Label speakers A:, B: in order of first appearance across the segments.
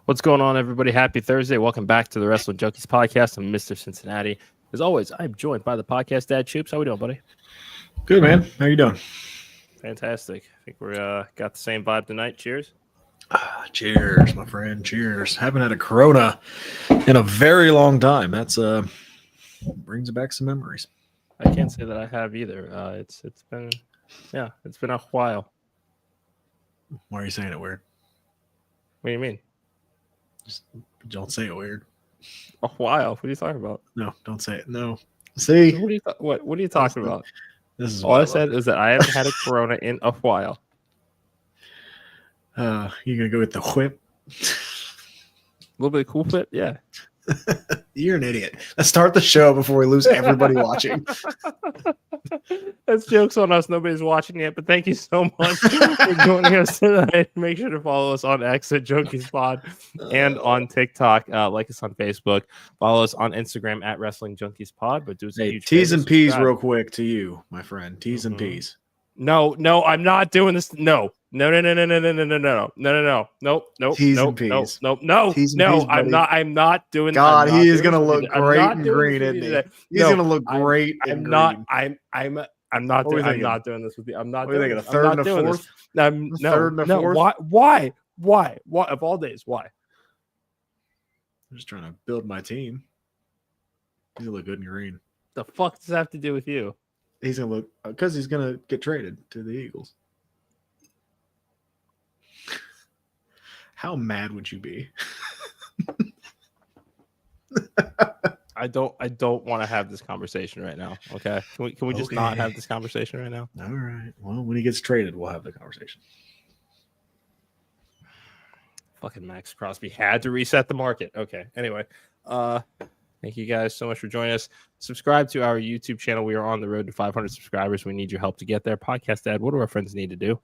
A: What's going on, everybody? Happy Thursday. Welcome back to the Wrestling Junkies podcast. I'm Mr. Cincinnati. As always, I'm joined by the podcast dad, Choops. How we doing, buddy?
B: Good, man. How you doing?
A: Fantastic. I think we got the same vibe tonight. Cheers.
B: Cheers, my friend. Cheers. Haven't had a Corona in a very long time. That's brings back some memories.
A: I can't say that I have either. It's been a while.
B: Why are you saying it weird?
A: What do you mean?
B: Just don't say it weird.
A: A while? What are you talking about?
B: No, don't say it. No. See?
A: What are you talking about?
B: This is
A: all I said is that I haven't had a Corona in a while.
B: You gonna go with the whip?
A: A little bit of cool fit, yeah.
B: You're an idiot. Let's start the show before we lose everybody watching.
A: That's jokes on us. Nobody's watching yet, but thank you so much for joining us tonight. Make sure to follow us on X at JunkiesPod and on TikTok. Like us on Facebook. Follow us on Instagram at Wrestling Junkies Pod. But do us a huge
B: T's
A: favor,
B: and P's
A: subscribe.
B: real quick to you, my friend. T's and P's.
A: No, I'm not doing this. No. Nope.
B: T's and P's.
A: I'm not doing that.
B: God, he is gonna look great and green, isn't he? He's gonna look great and green.
A: I'm not doing this with you. I'm not doing
B: this. Third and a fourth?
A: Third and a fourth? Why? Of all days, why?
B: I'm just trying to build my team. He's gonna look good and green.
A: The fuck does that have to do with you?
B: He's gonna look because he's gonna get traded to the Eagles. How mad would you be?
A: I don't want to have this conversation right now. Okay, can we just not have this conversation right now?
B: All right. Well, when he gets traded, we'll have the conversation.
A: Fucking Max Crosby had to reset the market. Okay. Anyway, thank you guys so much for joining us. Subscribe to our YouTube channel. We are on the road to 500 subscribers. We need your help to get there. Podcast Dad, what do our friends need to do?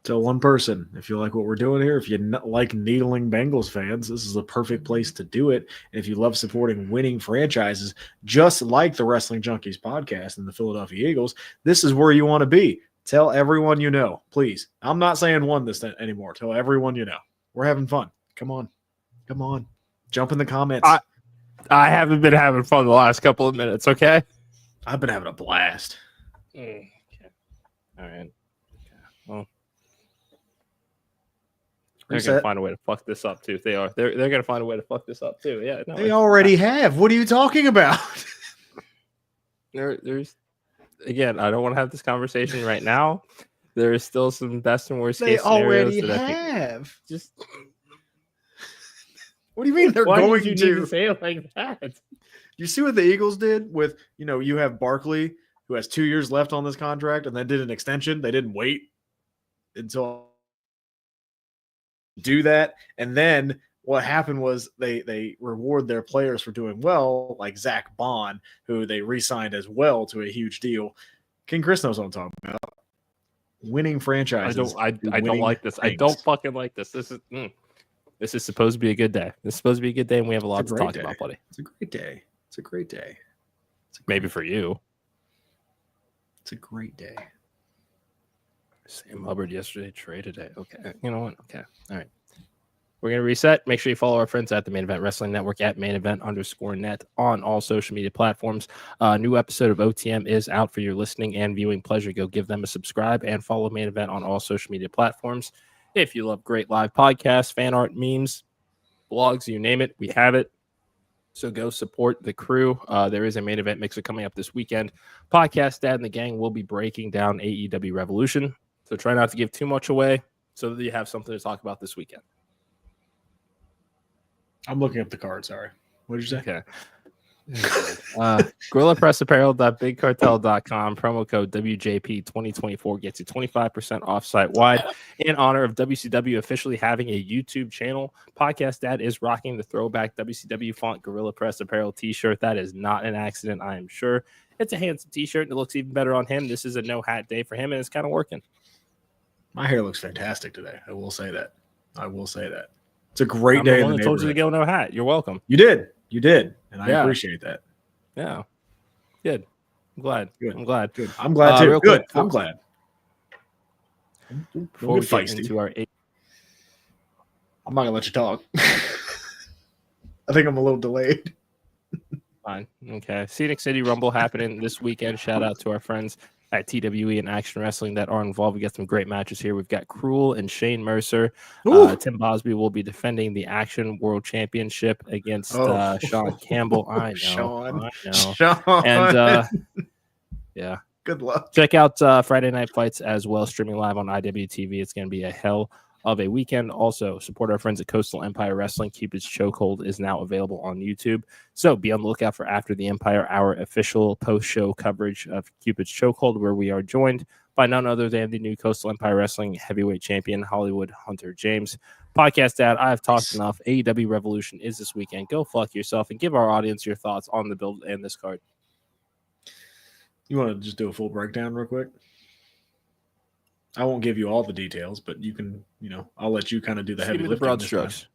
B: Tell one person if you like what we're doing here. If you like needling Bengals fans, this is the perfect place to do it. And if you love supporting winning franchises, just like the Wrestling Junkies podcast and the Philadelphia Eagles, this is where you want to be. Tell everyone you know, please. I'm not saying one this anymore. Tell everyone you know. We're having fun. Come on. Jump in the comments.
A: I haven't been having fun the last couple of minutes, okay?
B: I've been having a blast.
A: Okay. All right. Okay. Well, they're going to find a way to fuck this up, too. They are. They're going to find a way to fuck this up, too. Yeah. No,
B: they already have. What are you talking about?
A: There's again, I don't want to have this conversation right now. There is still some best and worst case scenarios.
B: They already have.
A: Just
B: what do you mean they're going
A: to?
B: Need
A: to say it like that?
B: You see what the Eagles did with, you have Barkley, who has 2 years left on this contract, and then did an extension. They didn't wait until do that. And then what happened was they reward their players for doing well, like Zach Bond, who they re-signed as well to a huge deal. King Chris knows what I'm talking about. Winning franchises.
A: I don't like this. I don't fucking like this. This is supposed to be a good day. This is supposed to be a good day, and we have a lot to talk about, buddy.
B: It's a great day.
A: Maybe for you.
B: It's a great day.
A: Sam Hubbard yesterday, Trey today. Okay. You know what? Okay. All right. We're going to reset. Make sure you follow our friends at the Main Event Wrestling Network at mainevent_net on all social media platforms. A new episode of OTM is out for your listening and viewing pleasure. Go give them a subscribe and follow Main Event on all social media platforms. If you love great live podcasts, fan art, memes, blogs, you name it, we have it. So go support the crew. There is a Main Event mixer coming up this weekend. Podcast Dad and the gang will be breaking down AEW Revolution. So try not to give too much away so that you have something to talk about this weekend.
B: I'm looking up the card. Sorry. What did you say?
A: Okay. GorillaPressApparel.BigCartel.com. Promo code WJP2024 gets you 25% off site wide in honor of WCW officially having a YouTube channel. Podcast Dad is rocking the throwback WCW font Gorilla Press Apparel t-shirt. That is not an accident, I am sure. It's a handsome t-shirt and it looks even better on him. This is a no hat day for him and it's kind of working.
B: My hair looks fantastic today. I will say that. It's a great day.
A: I told you to go no hat. You're welcome.
B: You did. And I appreciate that.
A: Yeah. Good. I'm glad.
B: Good.
A: I'm glad.
B: Good. I'm glad too. Good. I'm glad.
A: Before we get into our
B: I'm not gonna let you talk. I think I'm a little delayed.
A: Fine. Okay. Scenic City Rumble happening this weekend. Shout out to our friends at TWE and Action Wrestling that are involved. We got some great matches here. We've got Cruel and Shane Mercer. Tim Bosby will be defending the Action World Championship against Sean Campbell. I know.
B: Sean.
A: And yeah.
B: Good luck.
A: Check out Friday Night Fights as well, streaming live on IWTV. It's going to be a hell of a weekend. Also, support our friends at Coastal Empire Wrestling. Cupid's Chokehold is now available on YouTube. So be on the lookout for After the Empire, our official post-show coverage of Cupid's Chokehold, where we are joined by none other than the new Coastal Empire Wrestling heavyweight champion, Hollywood Hunter James. Podcast Dad, I've talked enough. AEW Revolution is this weekend. Go fuck yourself and give our audience your thoughts on the build and this card.
B: You want to just do a full breakdown real quick? I won't give you all the details, but you can, I'll let you kind of do the heavy lifting.
A: Broad strokes.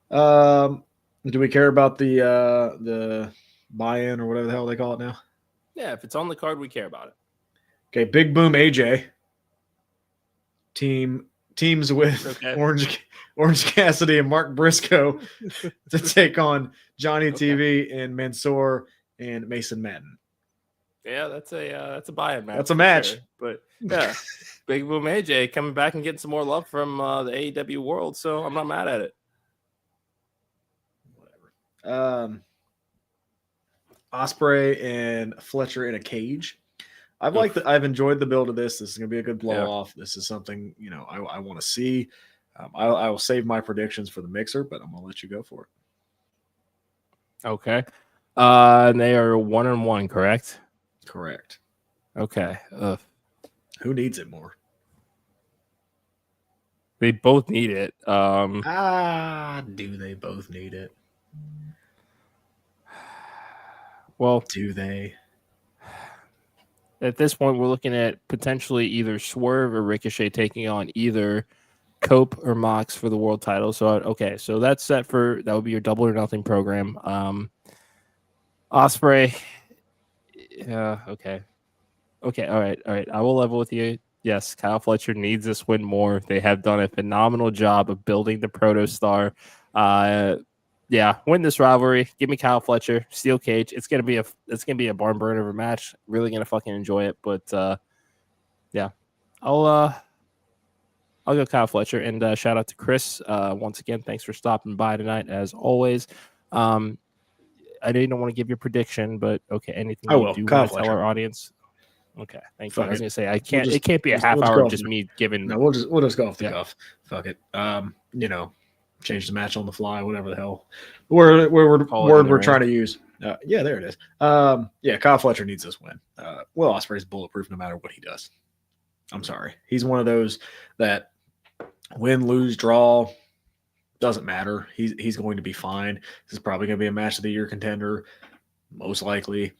B: Do we care about the buy-in or whatever the hell they call it now?
A: Yeah, if it's on the card, we care about it.
B: Okay, Big Boom AJ teams with Orange Cassidy and Mark Briscoe to take on Johnny TV and Mansoor and Mason Madden.
A: Yeah, that's a buy-in match.
B: That's a match.
A: Sure. But yeah, Big Boom AJ coming back and getting some more love from the AEW world, so I'm not mad at it.
B: Whatever. Ospreay and Fletcher in a cage. I've enjoyed the build of this. This is gonna be a good blow off. This is something I want to see. I will save my predictions for the mixer, but I'm gonna let you go for it.
A: Okay. And they are 1-1, correct?
B: Correct.
A: Okay.
B: Who needs it more?
A: They both need it.
B: Do they both need it?
A: Well,
B: do they?
A: At this point, we're looking at potentially either Swerve or Ricochet taking on either Cope or Mox for the world title. So, so that's set for that would be your Double or Nothing program. Ospreay. Yeah. Okay. All right. I will level with you. Yes, Kyle Fletcher needs this win more. They have done a phenomenal job of building the protostar. Win this rivalry. Give me Kyle Fletcher, steel cage. It's gonna be a barn burner of a match. Really gonna fucking enjoy it. But I'll go Kyle Fletcher and shout out to Chris once again. Thanks for stopping by tonight as always. I know you don't want to give your prediction, but okay, anything you do want to tell our audience? Okay, thank you. I was gonna say it can't be a half hour of just me giving.
B: No, we'll just go off the cuff. Fuck it. Change the match on the fly, whatever the hell word we're trying to use. There it is. Kyle Fletcher needs this win. Will Ospreay's bulletproof no matter what he does. I'm sorry. He's one of those that win, lose, draw, doesn't matter. He's going to be fine. This is probably going to be a match of the year contender, most likely.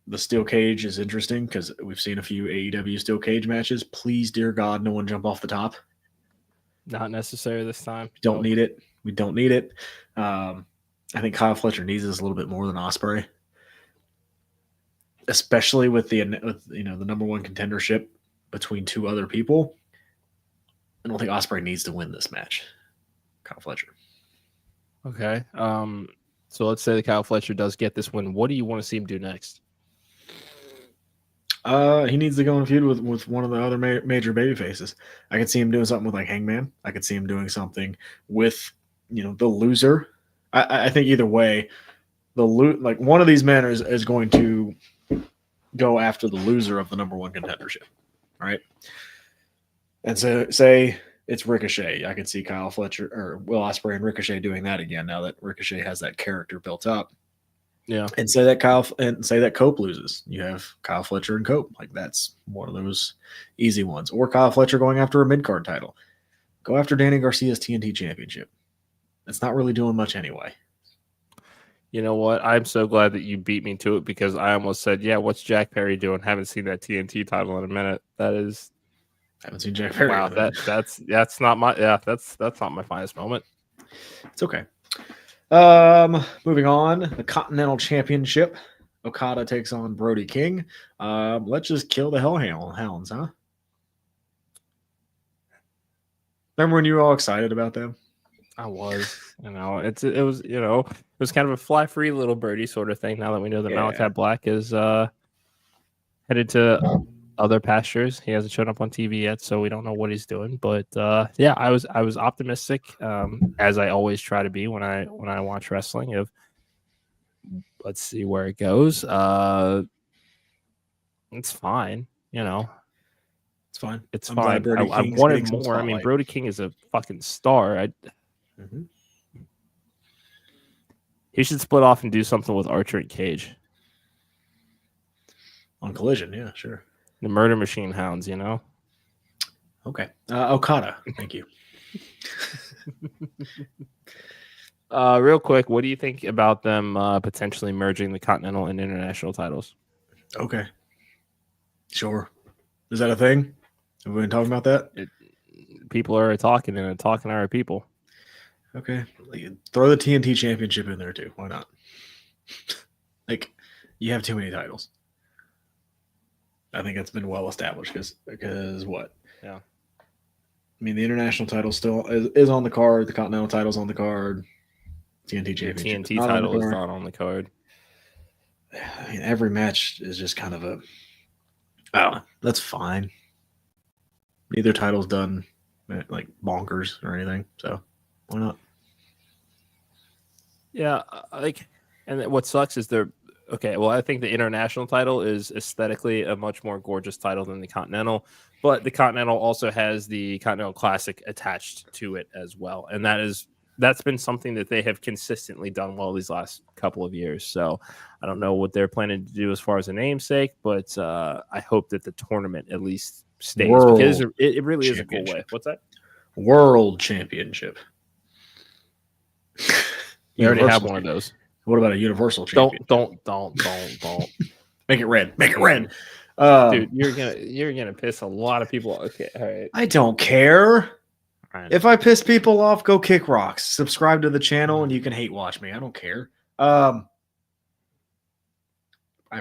B: The steel cage is interesting because we've seen a few AEW steel cage matches. Please, dear God, no one jump off the top.
A: Not necessary this time.
B: We don't need it. I think Kyle Fletcher needs this a little bit more than Ospreay, especially with the number one contendership between two other people. I don't think Ospreay needs to win this match. Kyle Fletcher.
A: Okay. So let's say that Kyle Fletcher does get this win. What do you want to see him do next?
B: He needs to go in a feud with one of the other major baby faces. I could see him doing something with like Hangman. I could see him doing something with the loser. I think either way, one of these men is going to go after the loser of the number one contendership, right? And so say it's Ricochet. I could see Kyle Fletcher or Will Ospreay and Ricochet doing that again now that Ricochet has that character built up.
A: Yeah.
B: And say that Cope loses. You have Kyle Fletcher and Cope. Like that's one of those easy ones. Or Kyle Fletcher going after a mid-card title. Go after Danny Garcia's TNT championship. It's not really doing much anyway.
A: You know what? I'm so glad that you beat me to it because I almost said, what's Jack Perry doing? Haven't seen that TNT title in a minute.
B: Haven't seen Jack Perry.
A: Wow, that's not my finest moment.
B: It's okay. Moving on, the Continental Championship. Okada takes on Brody King. Let's just kill the Hellhounds, huh? Remember when you were all excited about them?
A: I was, it was kind of a fly free little birdie sort of thing. Now that we know that Malachi Black is headed to other pastures, he hasn't shown up on TV yet, so we don't know what he's doing. But yeah, I was optimistic, as I always try to be when I watch wrestling. Of let's see where it goes. It's fine,
B: It's fine.
A: It's
B: I'm
A: fine.
B: glad
A: I wanted more. I mean, Brody King is a fucking star. He should split off and do something with Archer and Cage.
B: On Collision, yeah, sure.
A: The Murder Machine Hounds,
B: Okay. Okada, thank you.
A: Real quick, what do you think about them potentially merging the Continental and International titles?
B: Okay. Sure. Is that a thing? Have we been talking about that?
A: People are talking, and talking are people.
B: Okay. Throw the TNT Championship in there too. Why not? You have too many titles. I think it's been well established because what?
A: Yeah.
B: I mean, the international title still is on the card. The Continental title's on the card. TNT Championship.
A: The TNT title is not on the card.
B: I mean, every match is just kind of a. Oh, that's fine. Neither title's done like bonkers or anything, so why not?
A: Yeah, and what sucks is they're okay. Well, I think the international title is aesthetically a much more gorgeous title than the Continental, but the Continental also has the Continental Classic attached to it as well, and that's been something that they have consistently done well these last couple of years. So I don't know what they're planning to do as far as a namesake, but I hope that the tournament at least stays because it really is a cool way. What's that?
B: World Championship.
A: You already have one of those.
B: What about a Universal Championship?
A: Don't.
B: Make it red. Make it red.
A: Dude, you're gonna piss a lot of people off. Okay, all right.
B: I don't care.
A: Right.
B: If I piss people off, go kick rocks. Subscribe to the channel and you can hate watch me. I don't care. I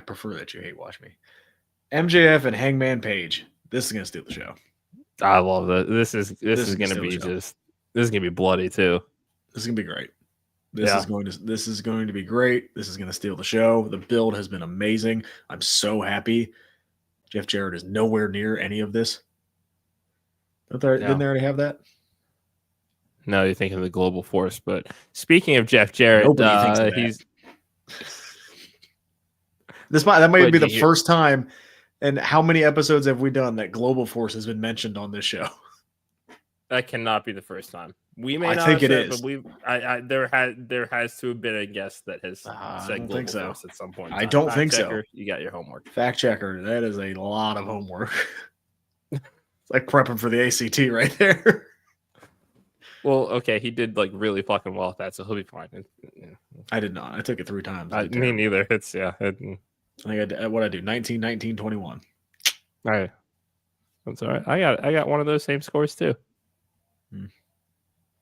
B: prefer that you hate watch me. MJF and Hangman Page. This is gonna steal the show.
A: I love that. This is gonna be bloody too.
B: This is gonna be great. This is going to be great. This is going to steal the show. The build has been amazing. I'm so happy. Jeff Jarrett is nowhere near any of this. Didn't they already have that?
A: No, you're thinking of the Global Force. But speaking of Jeff Jarrett, that
B: might be the first time. And how many episodes have we done that Global Force has been mentioned on this show?
A: That cannot be the first time. We may not
B: think
A: have
B: it
A: said,
B: is.
A: But there has to have been a guest that has said Global Force at some point.
B: I don't think so.
A: You got your homework.
B: Fact checker. That is a lot of homework. It's like prepping for the ACT right there.
A: Well, okay, he did like really fucking well at that, so he'll be fine.
B: I did not. I took it 3 times.
A: Me neither. It's
B: I think I did, what I do 19, 19, 21.
A: All right. That's all right. I got one of those same scores too.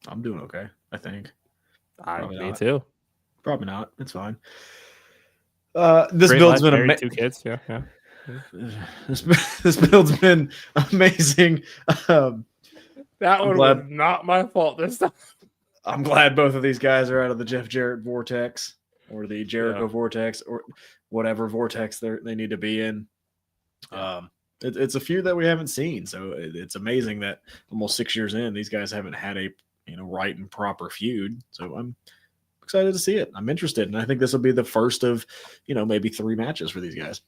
B: I'm doing okay, I think.
A: Me too.
B: Probably not. It's fine. This build's been amazing.
A: 2 kids, yeah.
B: This build's been amazing.
A: That one was not my fault this time.
B: I'm glad both of these guys are out of the Jeff Jarrett vortex or the Jericho vortex or whatever vortex they need to be in. It's a feud that we haven't seen, so it's amazing that almost 6 years in, these guys haven't had a right and proper feud. So I'm excited to see it. I'm interested, and I think this will be the first of maybe 3 matches for these guys.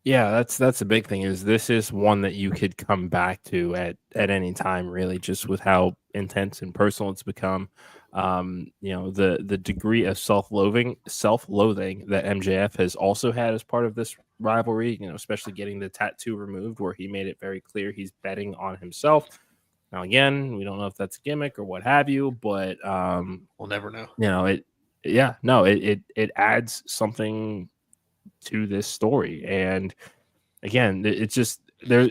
A: Yeah, that's the big thing. Is this is one that you could come back to at any time, really, just with how intense and personal it's become. The degree of self-loathing that MJF has also had as part of this rivalry, especially getting the tattoo removed, where he made it very clear he's betting on himself. Now, again, we don't know if that's a gimmick or what have you, but
B: we'll never know.
A: It adds something to this story, and again, it's just there.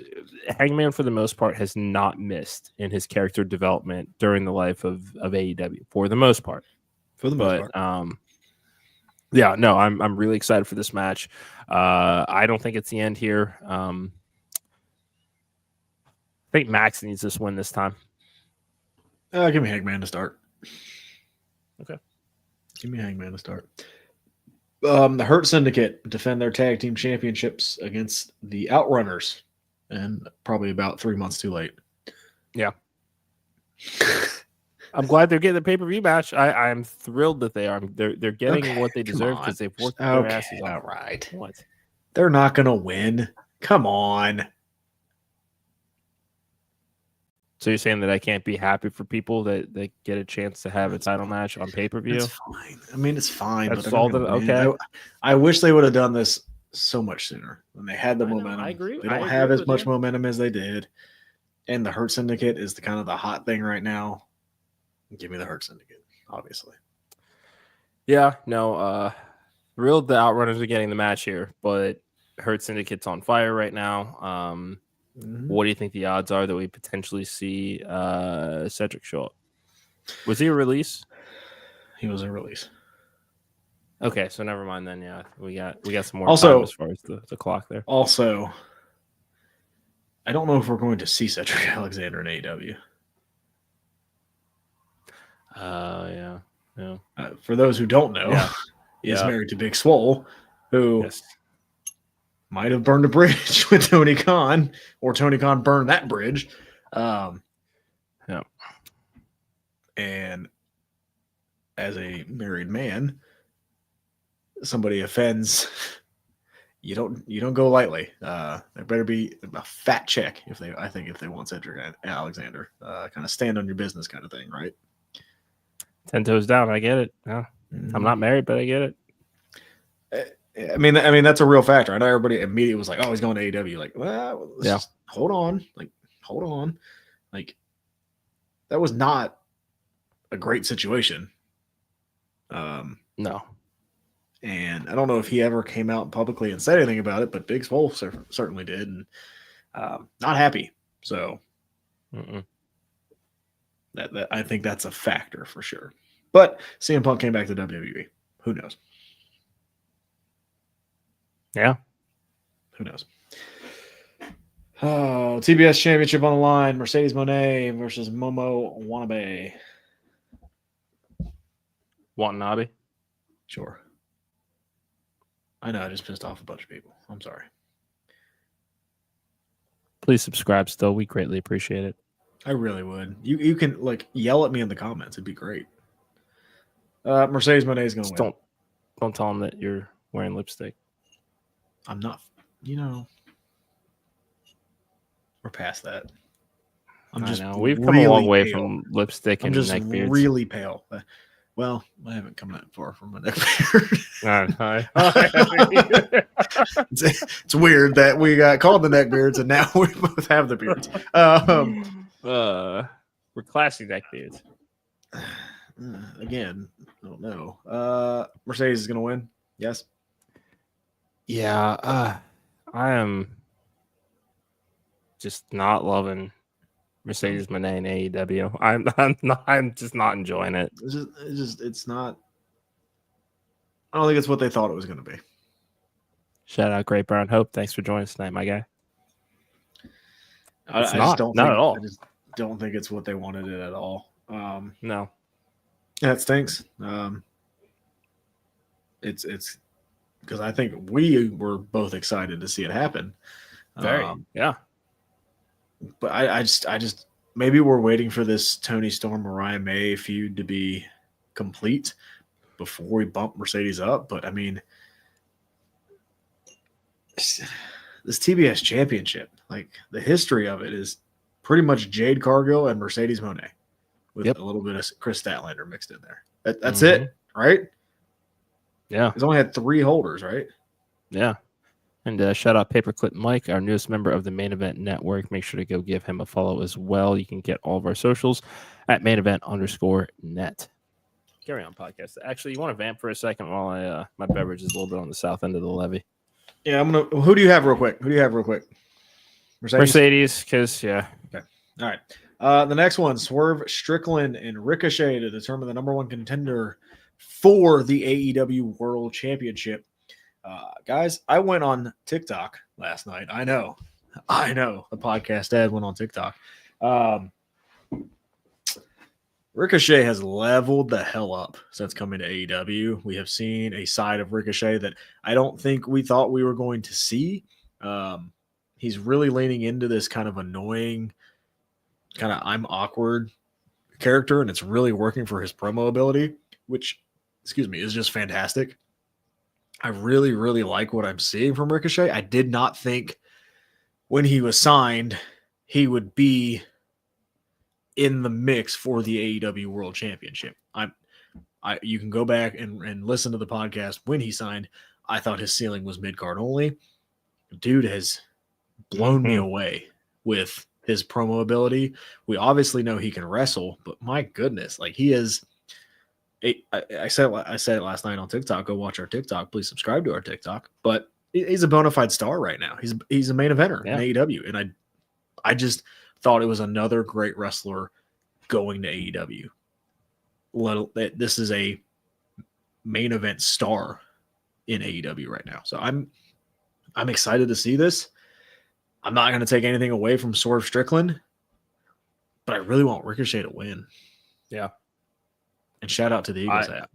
A: Hangman, for the most part, has not missed in his character development during the life of AEW, for the most part. I'm really excited for this match. I don't think it's the end here. I think Max needs this win this time.
B: Give me Hangman to start.
A: Okay.
B: Give me Hangman to start. The Hurt Syndicate defend their tag team championships against the Outrunners, and probably about 3 months too late.
A: Yeah. I'm glad they're getting the pay-per-view match. I'm thrilled that they are. They're getting what they deserve because they've worked their asses off.
B: All right.
A: What?
B: They're not going to win. Come on.
A: So you're saying that I can't be happy for people that get a chance to have a title match on pay-per-view?
B: It's fine. I mean, it's fine.
A: That's
B: but
A: all that. Okay.
B: I wish they would have done this so much sooner when they had the momentum.
A: I agree.
B: They don't have as much momentum as they did. And the Hurt Syndicate is the kind of the hot thing right now. Give me the Hurt Syndicate, obviously.
A: Yeah, no, real the Outrunners are getting the match here, but Hurt Syndicate's on fire right now. What do you think the odds are that we potentially see Cedric show up? Was he a release?
B: He was a release.
A: Okay, so never mind then. Yeah, we got some more time as far as the clock there.
B: Also, I don't know if we're going to see Cedric Alexander in AEW.
A: Yeah.
B: For those who don't know, he's married to Big Swole, who might have burned a bridge with Tony Khan, or Tony Khan burned that bridge. And as a married man, somebody offends, you don't go lightly. There better be a fat check if they want Cedric Alexander, kind of stand on your business kind of thing, right?
A: 10 toes down. I get it. Yeah. I'm not married, but I get it.
B: I mean, that's a real factor. I know everybody immediately was like, "Oh, he's going to AEW." Like, well, just hold on. Like, that was not a great situation.
A: No.
B: And I don't know if he ever came out publicly and said anything about it, but Big Swole certainly did, and not happy. So that I think that's a factor for sure. But CM Punk came back to WWE. Who knows?
A: Yeah.
B: Who knows? Oh, TBS Championship on the line. Mercedes Moné versus Momo Watanabe.
A: Watanabe?
B: Sure. I know, I just pissed off a bunch of people. I'm sorry.
A: Please subscribe still. We greatly appreciate it.
B: I really would. You can yell at me in the comments. It'd be great. Mercedes Moné is going to win.
A: Don't tell them that you're wearing lipstick.
B: I'm not. We're past that.
A: We've come a long way from lipstick and neck beards.
B: I'm just really pale. Well, I haven't come that far from my neck beard. It's weird that we got called the neck beards and now we both have the beards.
A: We're classy neck beards.
B: Again, I don't know. Mercedes is going to win. Yes.
A: Yeah. I am just not loving Mercedes Moné and AEW. I'm just not enjoying it.
B: It's not. I don't think it's what they thought it was going to be.
A: Shout out Great Brown Hope. Thanks for joining us tonight, my guy.
B: I just don't think, at all. I just don't think it's what they wanted it at all.
A: No.
B: That stinks. It's because I think we were both excited to see it happen.
A: Yeah.
B: But I just maybe we're waiting for this Toni Storm Mariah May feud to be complete before we bump Mercedes up. But I mean, this TBS championship, like the history of it is pretty much Jade Cargill and Mercedes Moné with a little bit of Chris Statlander mixed in there. That's it, right?
A: Yeah.
B: He's only had 3 holders, right?
A: Yeah. And shout out Paperclip Mike, our newest member of the Main Event Network. Make sure to go give him a follow as well. You can get all of our socials at mainevent_net. Carry on, podcast. Actually, you want to vamp for a second while my beverage is a little bit on the south end of the levee?
B: Yeah, who do you have real quick?
A: Mercedes, because, yeah.
B: Okay. All right. The next one, Swerve Strickland and Ricochet to determine the number 1 contender for the AEW World Championship. Guys, I went on TikTok last night. I know. The podcast ad went on TikTok. Ricochet has leveled the hell up since coming to AEW. We have seen a side of Ricochet that I don't think we thought we were going to see. He's really leaning into this kind of annoying, kind of I'm awkward character, and it's really working for his promo ability, which, is just fantastic. I really, really like what I'm seeing from Ricochet. I did not think when he was signed, he would be in the mix for the AEW World Championship. You can go back and listen to the podcast when he signed. I thought his ceiling was mid-card only. Dude has blown me away with his promo ability. We obviously know he can wrestle, but my goodness, like he is. I said it last night on TikTok. Go watch our TikTok. Please subscribe to our TikTok. But he's a bona fide star right now. He's a main eventer in AEW, and I just thought it was another great wrestler going to AEW. This is a main event star in AEW right now. So I'm excited to see this. I'm not going to take anything away from Swerve Strickland, but I really want Ricochet to win.
A: Yeah.
B: And shout out to the Eagles app.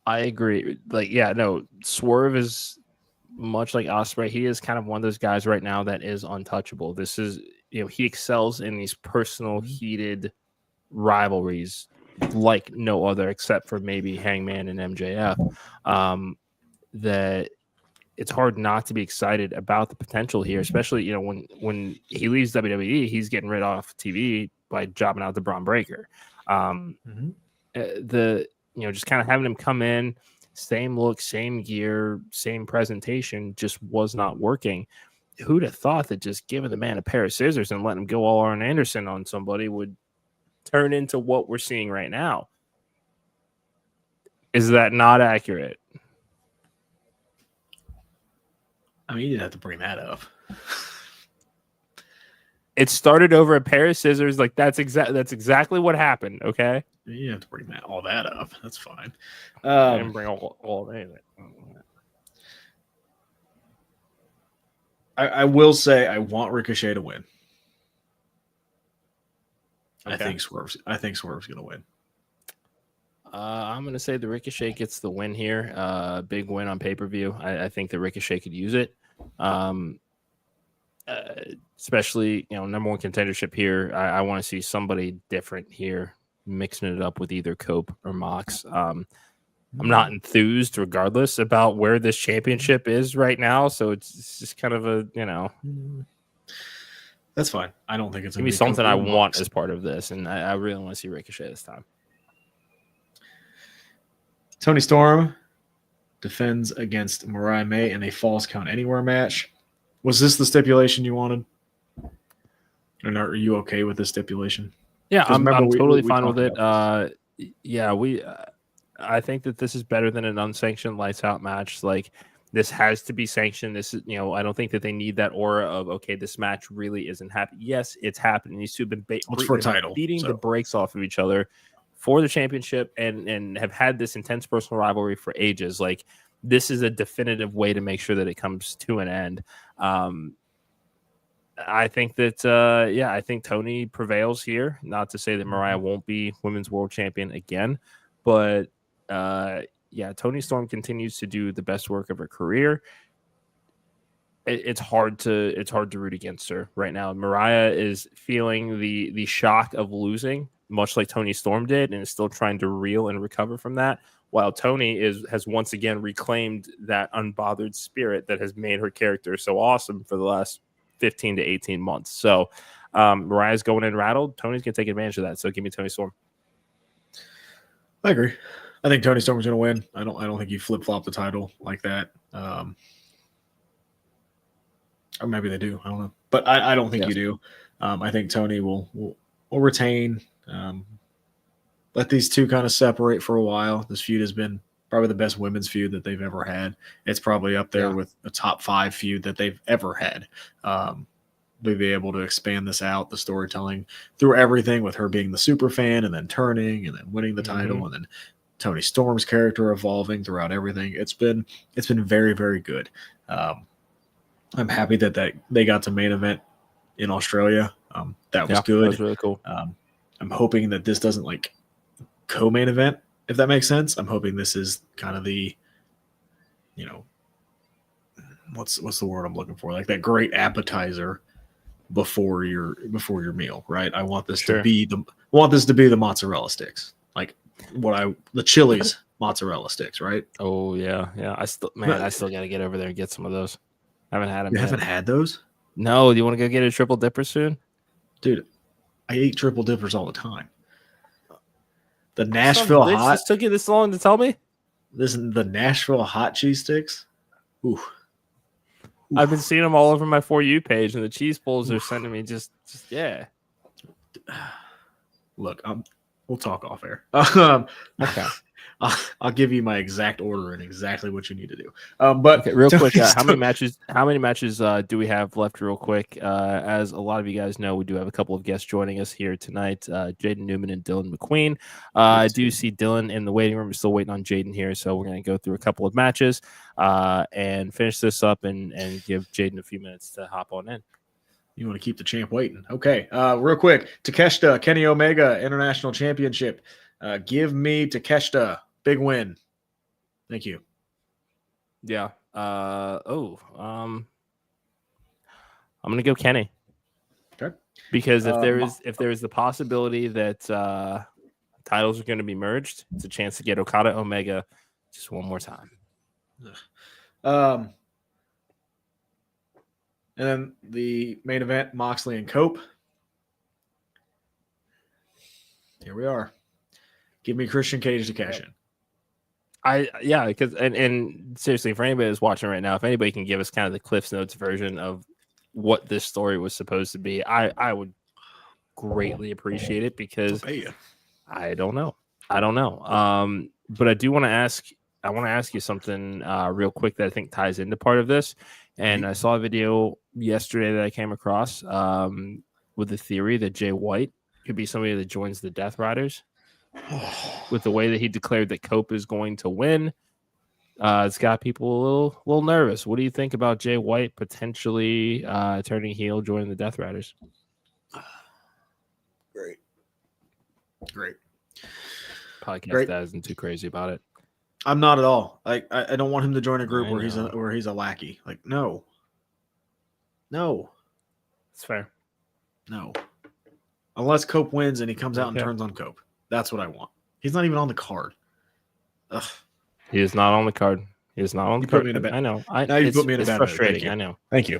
A: I agree. Swerve is much like Ospreay. He is kind of one of those guys right now that is untouchable. This is, he excels in these personal heated rivalries like no other, except for maybe Hangman and MJF. That it's hard not to be excited about the potential here, especially, when he leaves WWE, he's getting rid off TV by jobbing out to Braun Breaker. Just kind of having him come in, same look, same gear, same presentation, just was not working. Who'd have thought that just giving the man a pair of scissors and letting him go all Arn Anderson on somebody would turn into what we're seeing right now? Is that not accurate?
B: I mean, you didn't have to bring that up.
A: It started over a pair of scissors. Like that's exactly what happened. Okay.
B: You didn't have to bring all that up. That's fine.
A: I didn't bring all of it.
B: I will say I want Ricochet to win. Okay. I think Swerve's going to win.
A: I'm going to say the Ricochet gets the win here. Big win on pay-per-view. I think the Ricochet could use it. Especially, number one contendership here. I want to see somebody different here, mixing it up with either Cope or Mox. I'm not enthused regardless about where this championship is right now. So it's just kind of a,
B: That's fine. I don't think it's going
A: to be something I want as part of this. And I really want to see Ricochet this time.
B: Toni Storm defends against Mariah May in a Falls Count Anywhere match. Was this the stipulation you wanted? And are you okay with this stipulation?
A: Yeah, I'm totally fine with it. I think that this is better than an unsanctioned lights out match. Like, this has to be sanctioned. This is, I don't think that they need that aura of, okay, this match really isn't happening. Yes, it's happening. These two have been
B: for a title,
A: beating the brakes off of each other for the championship and have had this intense personal rivalry for ages. Like, this is a definitive way to make sure that it comes to an end. I think that, I think Toni prevails here. Not to say that Mariah won't be women's world champion again, but Toni Storm continues to do the best work of her career. It's hard to root against her right now. Mariah is feeling the shock of losing, much like Toni Storm did, and is still trying to reel and recover from that. While Toni has once again reclaimed that unbothered spirit that has made her character so awesome for the last 15 to 18 months. So Mariah's going in rattled. Toni's going to take advantage of that. So give me Toni Storm.
B: I agree. I think Toni Storm's going to win. I don't think you flip-flop the title like that. Or maybe they do. I don't know. But I don't think you do. I think Toni will retain. Let these two kind of separate for a while. This feud has been probably the best women's feud that they've ever had. It's probably up there with a top 5 feud that they've ever had. They'll be able to expand this out, the storytelling through everything, with her being the super fan and then turning and then winning the title and then Toni Storm's character evolving throughout everything. It's been very, very good. I'm happy that they got to main event in Australia. That was good.
A: That was really cool.
B: I'm hoping that this doesn't like co-main event, if that makes sense. I'm hoping this is kind of the, what's the word I'm looking for? Like that great appetizer before your meal, right? I want this to be the mozzarella sticks, like the Chili's mozzarella sticks, right?
A: Oh yeah. I still got to get over there and get some of those. I haven't had them.
B: You haven't had those?
A: No. Do you want to go get a triple dipper soon,
B: dude? I eat triple dippers all the time. The Nashville hot.
A: This took you this long to tell me?
B: Listen, the Nashville hot cheese sticks. Ooh.
A: I've been seeing them all over my For You page, and the cheese pulls they're sending me just yeah.
B: Look, we'll talk off air.
A: Okay.
B: I'll give you my exact order and exactly what you need to do. But
A: okay, real quick, how many matches do we have left? Real quick, as a lot of you guys know, we do have a couple of guests joining us here tonight. Jaden Newman and Dillon McQueen. I do see Dillon in the waiting room. We're still waiting on Jaden here, so we're going to go through a couple of matches and finish this up and give Jaden a few minutes to hop on in.
B: You want to keep the champ waiting? Okay. Real quick, Takeshita, Kenny Omega International Championship. Give me Takeshita. Big win. Thank you.
A: Yeah. I'm gonna go Kenny.
B: Okay.
A: Because if there is the possibility that titles are going to be merged, it's a chance to get Okada Omega just one more time.
B: And then the main event, Moxley and Cope. Here we are. Give me Christian Cage to cash in.
A: Because and seriously, for anybody that's watching right now, if anybody can give us kind of the Cliff's Notes version of what this story was supposed to be, I would greatly appreciate it because I don't know. But I do want to ask. I want to ask you something real quick that I think ties into part of this. And I saw a video yesterday that I came across with the theory that Jay White could be somebody that joins the Death Riders. With the way that he declared that Cope is going to win, it's got people a little nervous. What do you think about Jay White potentially turning heel, joining the Death Riders?
B: Great.
A: Podcast that isn't too crazy about it.
B: I'm not at all. Like I don't want him to join a group where he's a lackey. Like no.
A: It's fair.
B: No. Unless Cope wins and he comes out and turns on Cope. That's what I want. He's not even on the card. Ugh.
A: He is not on the card. He is not on the card. I know.
B: Now you put me in a bad mood.
A: Frustrating. I know.
B: Thank you.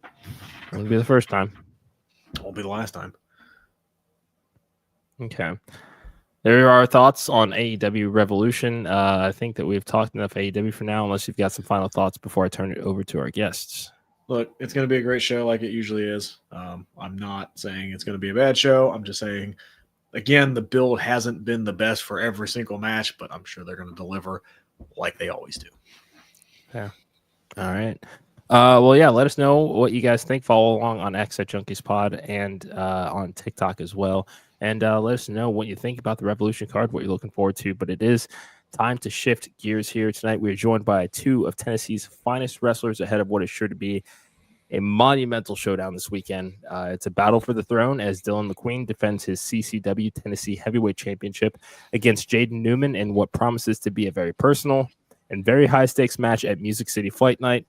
A: It won't be the first time.
B: It won't be the last time.
A: Okay. There are our thoughts on AEW Revolution. I think that we've talked enough AEW for now, unless you've got some final thoughts before I turn it over to our guests.
B: Look, it's going to be a great show like it usually is. I'm not saying it's going to be a bad show. I'm just saying, again, the build hasn't been the best for every single match, but I'm sure they're going to deliver like they always do.
A: Yeah. All right. Let us know what you guys think. Follow along on X at Junkies Pod and on TikTok as well. And let us know what you think about the Revolution card, what you're looking forward to. But it is time to shift gears here tonight. We are joined by two of Tennessee's finest wrestlers ahead of what is sure to be a monumental showdown this weekend. It's a battle for the throne as Dillon McQueen defends his CCW Tennessee Heavyweight Championship against Jaden Newman in what promises to be a very personal and very high-stakes match at Music City Fight Night.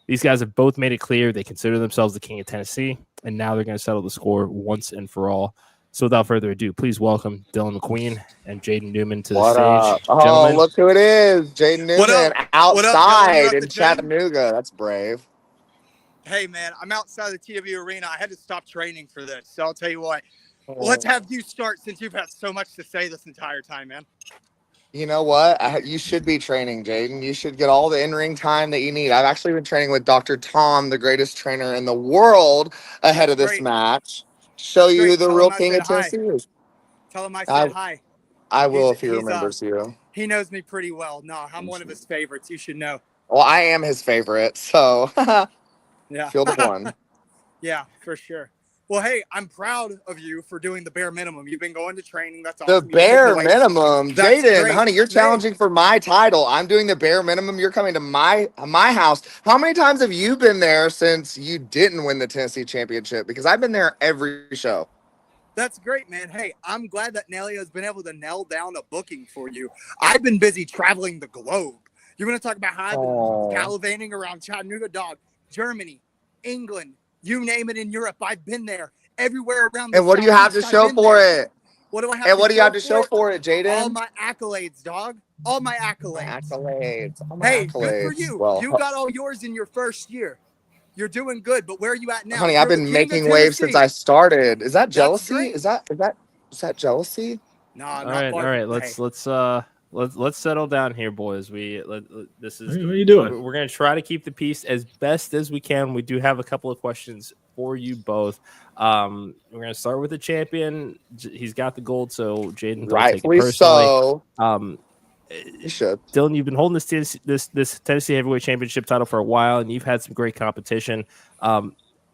A: These guys have both made it clear they consider themselves the king of Tennessee, and now they're going to settle the score once and for all. So without further ado, please welcome Dillon McQueen and Jaden Newman to the stage.
C: Oh, gentlemen. Look who it is. Jaden Newman outside in Chattanooga. That's brave.
D: Hey, man, I'm outside the TW Arena. I had to stop training for this. So I'll tell you what. Let's have you start since you've had so much to say this entire time, man.
C: You know what? You should be training, Jaden. You should get all the in-ring time that you need. I've actually been training with Dr. Tom, the greatest trainer in the world, ahead of this match. Show you who the real king of Tennessee is.
D: Tell him I said hi.
C: I will if he remembers you.
D: He knows me pretty well. No, I'm one of his favorites. You should know.
C: Well, I am his favorite, so
D: yeah.
C: feel the one.
D: Yeah, for sure. Well, hey, I'm proud of you for doing the bare minimum. You've been going to training. That's
C: The
D: awesome. You've been hitting
C: bare
D: the weights.
C: minimum.
D: That's
C: Jaden,
D: great.
C: honey, you're challenging for my title. I'm doing the bare minimum. You're coming to my house. How many times have you been there since you didn't win the Tennessee championship? Because I've been there every show.
D: That's great, man. Hey, I'm glad that Nelia has been able to nail down a booking for you. I've been busy traveling the globe. You're going to talk about how I've been gallivanting around Chattanooga, dog, Germany, England, you name it in Europe. I've been there everywhere around the
C: And what do you have to
D: Southeast,
C: show for it?
D: What do I have
C: And
D: to
C: what do you
D: show
C: have to show
D: it?
C: for it, Jaden?
D: All my accolades, dog. All my accolades.
C: All my
D: Hey,
C: accolades.
D: good for you.
C: Well,
D: You got all yours in your first year. You're doing good, but where are you at now?
C: honey,
D: You're
C: I've
D: the
C: been
D: king
C: making
D: of
C: waves since I
D: Tennessee.
C: started. Is that
D: That's
C: jealousy?
D: great.
C: Is that jealousy?
D: No,
A: All
D: not
A: right,
D: far
A: all right.
D: from
A: Let's settle down here, boys. This is
B: What are you doing?
A: we're gonna try to keep the peace as best as we can. We do have a couple of questions for you both. We're gonna start with the champion. He's got the gold, so Jaden, don't take it
C: Rightfully
A: personally.
C: so.
A: Um,
C: You should.
A: Dillon, you've been holding this Tennessee Heavyweight Championship title for a while, and you've had some great competition.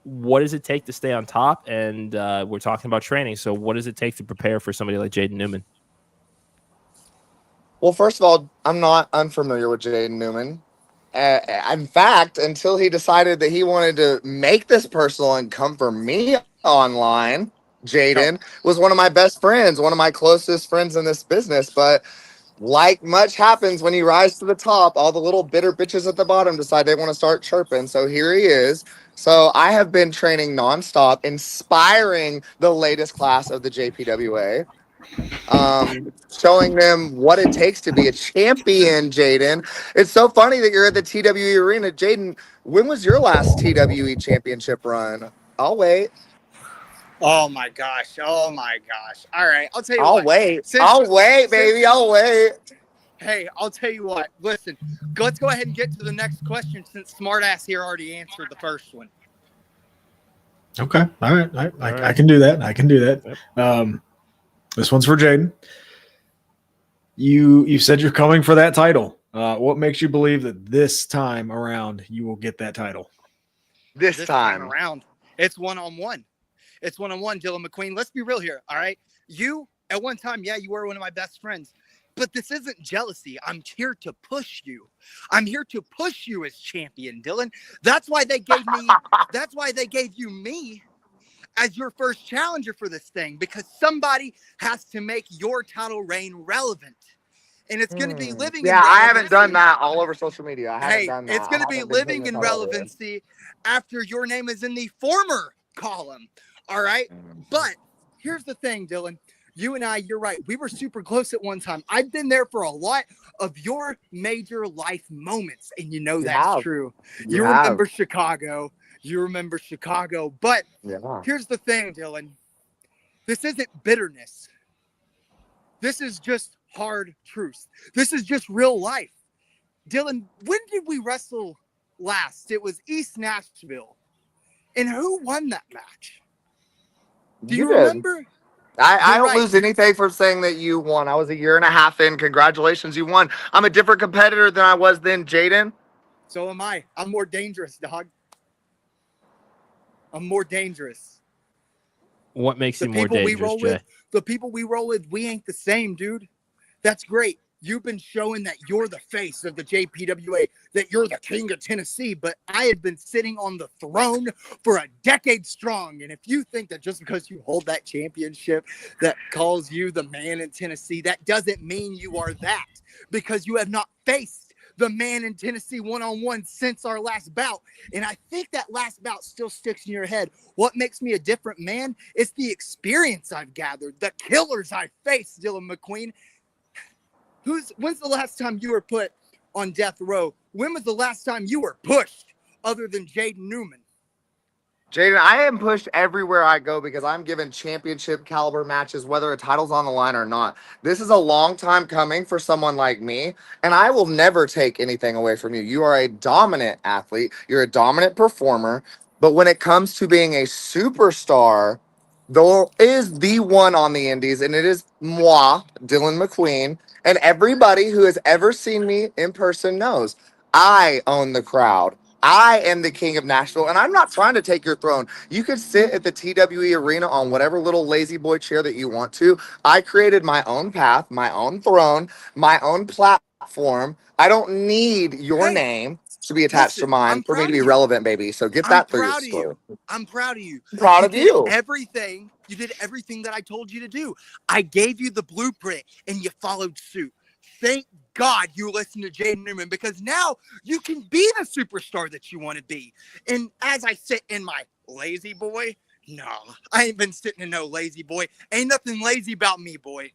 A: What does it take to stay on top? And we're talking about training. So, what does it take to prepare for somebody like Jaden Newman?
C: Well, first of all, I'm not unfamiliar with Jaden Newman. In fact, until he decided that he wanted to make this personal and come for me online, Jaden was one of my best friends, one of my closest friends in this business. But like much happens when you rise to the top, all the little bitter bitches at the bottom decide they want to start chirping. So here he is. So I have been training nonstop, inspiring the latest class of the JPWA. Showing them what it takes to be a champion, Jaden. It's so funny that you're at the TWE arena. Jaden, when was your last TWE championship run? I'll wait.
D: Oh my gosh. Oh my gosh. All right. I'll tell you
C: I'll
D: what.
C: wait.
D: Since-
C: I'll wait, baby. I'll wait.
D: Hey, I'll tell you what. Listen, let's go ahead and get to the next question since Smartass here already answered the first one.
B: Okay. All right.
A: All right.
B: I can do that. I can do that. This one's for Jaden. You said you're coming for that title. What makes you believe that this time around you will get that title?
C: This time
D: around, it's one-on-one. It's one-on-one, Dillon McQueen. Let's be real here, all right? You, at one time, yeah, you were one of my best friends. But this isn't jealousy. I'm here to push you. I'm here to push you as champion, Dillon. That's why they gave me. That's why they gave you me as your first challenger for this thing, because somebody has to make your title reign relevant. And it's going to be living in
C: I haven't
D: relevancy.
C: done that all over social media. I haven't done that.
D: It's going to
C: I
D: be
C: haven't been
D: living
C: putting
D: in
C: this all over.
D: relevancy after your name is in the former column. All right. But here's the thing, Dillon. You and I, you're right. We were super close at one time. I've been there for a lot of your major life moments. And you know that's true. You remember Chicago. You remember Chicago. But here's the thing, Dillon. This isn't bitterness. This is just hard truth. This is just real life. Dillon, when did we wrestle last? It was East Nashville. And who won that match? Do you remember?
C: I don't lose anything from saying that you won. I was a year and a half in. Congratulations, you won. I'm a different competitor than I was then, Jaden.
D: So am I. I'm more dangerous, dog. I'm more dangerous.
A: What makes you more dangerous, Jay?
D: The people we roll with, we ain't the same, dude. That's great. You've been showing that you're the face of the JPWA, that you're the king of Tennessee, but I have been sitting on the throne for a decade strong. And if you think that just because you hold that championship that calls you the man in Tennessee, that doesn't mean you are that, because you have not faced the man in Tennessee one-on-one since our last bout. And I think that last bout still sticks in your head. What makes me a different man? It's the experience I've gathered, the killers I've faced, Dillon McQueen. When's the last time you were put on death row? When was the last time you were pushed other than Jaden Newman?
C: Jaden, I am pushed everywhere I go because I'm given championship caliber matches, whether a title's on the line or not. This is a long time coming for someone like me, and I will never take anything away from you. You are a dominant athlete. You're a dominant performer. But when it comes to being a superstar, there is the one on the indies, and it is moi, Dillon McQueen. And everybody who has ever seen me in person knows I own the crowd. I am the king of Nashville, and I'm not trying to take your throne. You could sit at the TWE arena on whatever little lazy boy chair that you want to. I created my own path, my own throne, my own platform. I don't need your name to be attached to
D: Listen,
C: mine
D: I'm
C: for me
D: proud
C: to
D: of
C: be
D: you.
C: relevant, baby. So get
D: I'm
C: that through your
D: proud of
C: skull.
D: you. I'm proud of you.
C: I'm proud of
D: did
C: you.
D: everything. You did everything that I told you to do. I gave you the blueprint, and you followed suit. Thank God you listened to Jaden Newman, because now you can be the superstar that you want to be. And as I sit in my lazy boy, no, I ain't been sitting in no lazy boy. Ain't nothing lazy about me, boy,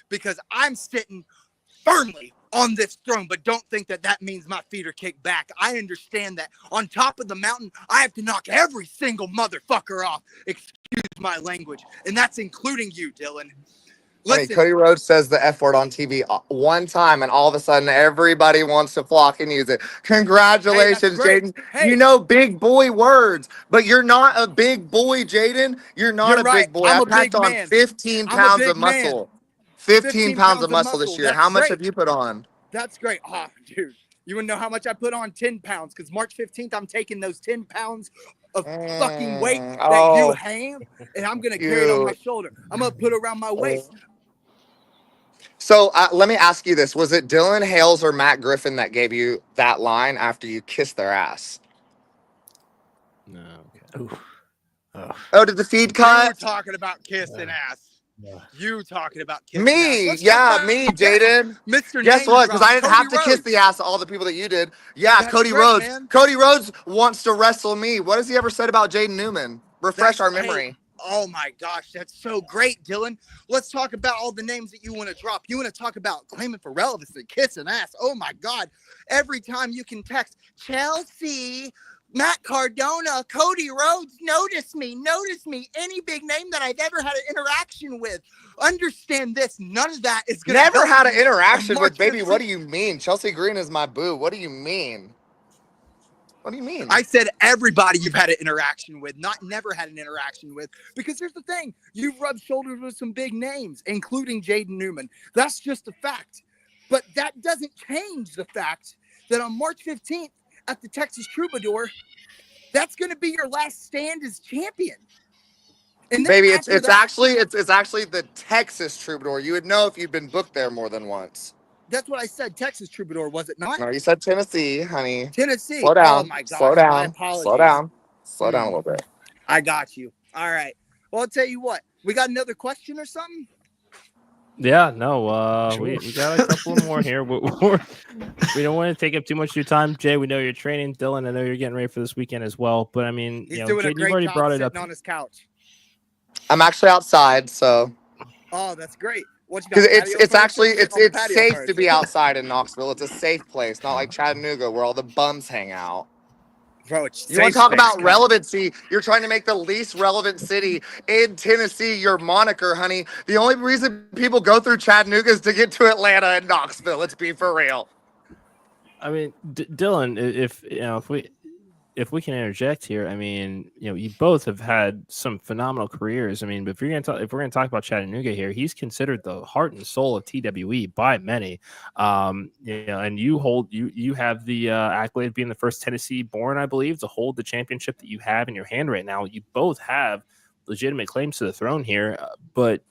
D: because I'm sitting firmly on this throne. But don't think that that means my feet are kicked back. I understand that on top of the mountain, I have to knock every single motherfucker off. Excuse my language. And that's including you, Dillon.
C: I mean,
D: Listen,
C: Cody Rhodes says the F word on TV one time, and all of a sudden everybody wants to flock and use it. Congratulations,
D: great.
C: Jaden.
D: Hey.
C: You know big boy words, but you're not a big boy, Jaden. You're not
D: You're
C: a
D: right.
C: big boy.
D: I'm
C: I
D: a
C: packed
D: big
C: on
D: man.
C: 15
D: I'm a
C: pounds of
D: big man.
C: muscle. 15 pounds of muscle this year.
D: That's
C: How much
D: great.
C: have you put on?
D: That's great. Oh, dude. You want to know how much I put on? 10 pounds. Because March 15th, I'm taking those 10 pounds of fucking weight that you have, and I'm going to carry it on my shoulder. I'm going to put it around my waist.
C: So let me ask you this. Was it Dylan Hales or Matt Griffin that gave you that line after you kissed their ass?
A: No. Okay.
C: Oh, did the feed
D: You
C: cut?
D: talking about kissing ass. You talking about kissing
C: Me,
D: ass.
C: yeah, me, Jaden.
D: Mr.
C: Guess
D: Name
C: what? Because
D: Drop,
C: I didn't
D: Cody
C: have to kiss
D: Rhodes.
C: the ass of all the people that you did. Yeah,
D: That's
C: Cody
D: great,
C: Rhodes.
D: man.
C: Cody Rhodes wants to wrestle me. What has he ever said about Jaden Newman? Refresh our memory.
D: Hey, oh my gosh, that's so great, Dillon. Let's talk about all the names that you want to drop. You want to talk about claiming for relevancy, kissing ass. Oh my God. Every time you can text Chelsea, Matt Cardona, Cody Rhodes, notice me, any big name that I've ever had an interaction with. Understand this, none of that is going to
C: Never had an interaction with, baby.
D: 15th.
C: What do you mean? Chelsea Green is my boo. What do you mean? What do you mean?
D: I said everybody you've had an interaction with, not never had an interaction with. Because here's the thing. You've rubbed shoulders with some big names, including Jaden Newman. That's just a fact. But that doesn't change the fact that on March 15th at the Texas Troubadour, that's going to be your last stand as champion. And
C: baby, it's actually the Texas Troubadour. You would know if you'd been booked there more than once.
D: That's what I said. Texas Troubadour, was it not?
C: No, you said Tennessee, honey.
D: Tennessee.
C: Slow down.
D: Oh my gosh.
C: Slow down.
D: My apologies.
C: Slow down a little bit.
D: I got you. All right. Well, I'll tell you what. We got another question or something?
A: Yeah, no, we got a couple more here. We don't want to take up too much of your time, Jay. We know you're training. Dylan, I know you're getting ready for this weekend as well. But I mean,
D: He's
A: you know,
D: doing
A: Jay,
D: a great
A: you've already
D: job
A: brought it
D: sitting
A: up
D: on his couch.
C: I'm actually outside, so
D: Oh, that's great. What you got?
C: because
D: Patio
C: it's
D: furniture?
C: actually
D: Sitting on the
C: it's
D: patio
C: safe to
D: furniture.
C: be outside in Knoxville. It's a safe place, not like Chattanooga where all the bums hang out.
D: Bro, it's
C: You want to
D: safe
C: talk
D: space,
C: about
D: come on.
C: relevancy? You're trying to make the least relevant city in Tennessee your moniker, honey. The only reason people go through Chattanooga is to get to Atlanta and Knoxville. Let's be for real.
A: I mean, Dylan, if we can interject here, I mean, you know, you both have had some phenomenal careers. I mean, if we're gonna talk about Chattanooga here, he's considered the heart and soul of TWE by many. You know, and you have the accolade of being the first Tennessee born, I believe, to hold the championship that you have in your hand right now. You both have legitimate claims to the throne here, but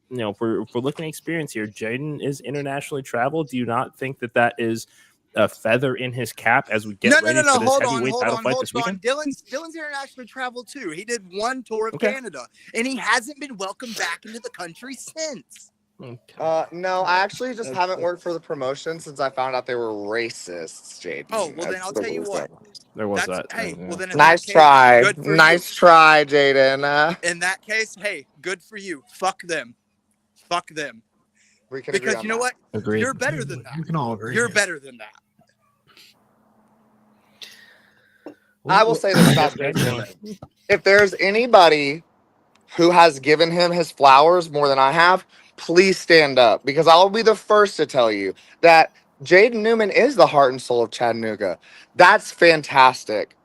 A: you know, if we're looking at experience here, Jaden is internationally traveled. Do you not think that is a feather in his cap as we get ready for this heavyweight title fight this weekend?
D: Dylan's internationally traveled too. He did one tour of Canada, and he hasn't been welcomed back into the country since.
C: No, I actually just haven't worked for the promotion since I found out they were racists, Jaden.
D: Oh, well, then I'll tell you what.
A: There was that.
D: Hey, well, then in
C: nice
D: that case,
C: try.
D: good for
C: Nice
D: you.
C: try, Jaden.
D: In that case, hey, good for you. Fuck them. Fuck them.
C: We can
D: Because you know what?
A: Agreed.
D: You're better than that.
B: You can all agree.
D: You're better than that.
C: I will say this about Jaden. If there's anybody who has given him his flowers more than I have, please stand up, because I'll be the first to tell you that Jaden Newman is the heart and soul of Chattanooga. That's fantastic.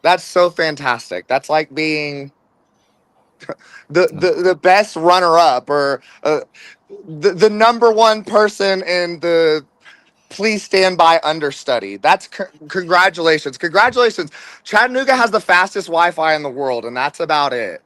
C: That's so fantastic. That's like being the best runner up or the number one person in the please stand by understudy. That's congratulations. Congratulations. Chattanooga has the fastest Wi-Fi in the world, and that's about it.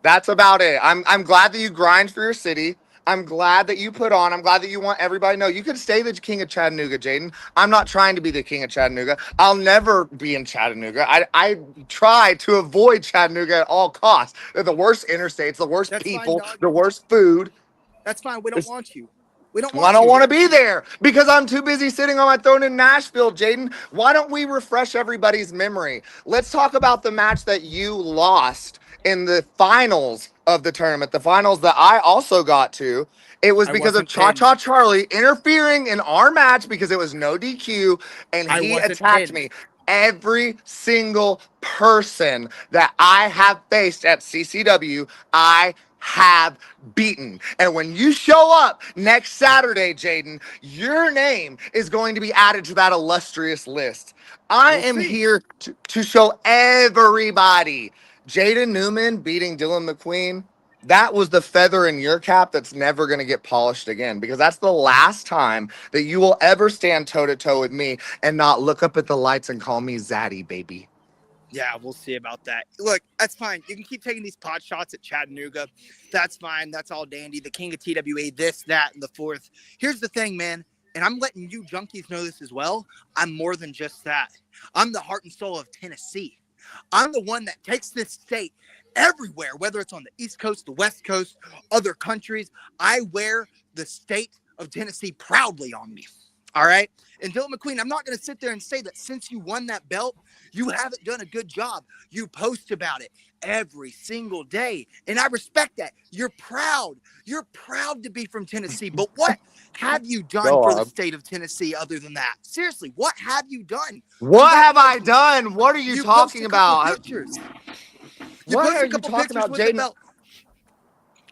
C: That's about it. I'm glad that you grind for your city. I'm glad that you put on. I'm glad that you want everybody to know you could stay the king of Chattanooga, Jaden. I'm not trying to be the king of Chattanooga. I'll never be in Chattanooga. I try to avoid Chattanooga at all costs. They're the worst interstates, the worst
D: That's fine,
C: people,
D: dog.
C: the worst food.
D: That's fine. We don't want you. We don't
C: Well,
D: want
C: I don't
D: you
C: want to
D: here.
C: be there because I'm too busy sitting on my throne in Nashville, Jaden. Why don't we refresh everybody's memory? Let's talk about the match that you lost in the finals of the tournament, the finals that I also got to. It was
D: I
C: because of
D: wasn't
C: Cha
D: pinned.
C: Cha Charlie interfering in our match because it was no DQ, and
D: I
C: he
D: wasn't
C: attacked
D: pinned.
C: me. Every single person that I have faced at CCW, I have beaten. And when you show up next Saturday, Jaden, your name is going to be added to that illustrious list. I
D: We'll
C: am
D: see.
C: here to show everybody Jaden Newman beating Dillon McQueen. That was the feather in your cap that's never going to get polished again, because that's the last time that you will ever stand toe to toe with me and not look up at the lights and call me Zaddy, baby.
D: Yeah, we'll see about that. Look, that's fine. You can keep taking these pot shots at Chattanooga. That's fine. That's all dandy. The king of TWA, this, that, and the fourth. Here's the thing, man. And I'm letting you junkies know this as well. I'm more than just that. I'm the heart and soul of Tennessee. I'm the one that takes this state everywhere, whether it's on the East Coast, the West Coast, other countries. I wear the state of Tennessee proudly on me. All right. And Dillon McQueen, I'm not going to sit there and say that since you won that belt, you haven't done a good job. You post about it every single day. And I respect that. You're proud. You're proud to be from Tennessee. But what have you done
C: Go
D: for the
C: on.
D: state of Tennessee other than that? Seriously, what have you done?
C: What have I done? What are you
D: You post
C: talking
D: a couple
C: about?
D: pictures. You
C: What
D: post
C: are
D: a
C: you
D: couple
C: talking
D: pictures
C: about,
D: with the
C: Jaden?
D: belt.